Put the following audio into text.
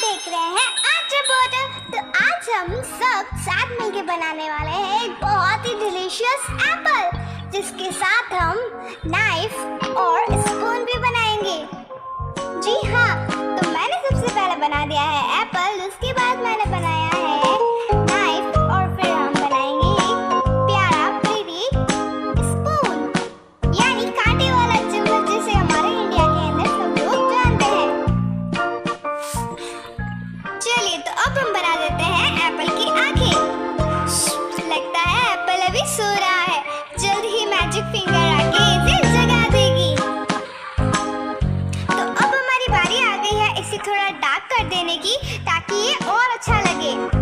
देख रहे हैं आज रिपोर्टर। तो आज हम सब साथ मिलके बनाने वाले हैं एक बहुत ही डिलीशियस एप्पल, जिसके साथ हम नाइफ और स्पून भी बनाएंगे। जी हाँ, तो मैंने सबसे पहले बना दिया है एप्पल, उसके बाद मैंने बनाया है नाइफ और फिर हम बनाएंगे एक प्यारा प्रीटी स्पून, यानी कांटे वाला चम्मच, जिसे हमारे इंडिया के अंदर सब लोग जानते हैं। चलिए तो अब हम बना देते हैं एप्पल की आंखें। लगता है एप्पल अभी सो रहा है, जल्द ही मैजिक फिंगर आके इसे जगा देगी। तो अब हमारी बारी आ गई है इसे थोड़ा डार्क कर देने की, ताकि ये और अच्छा लगे।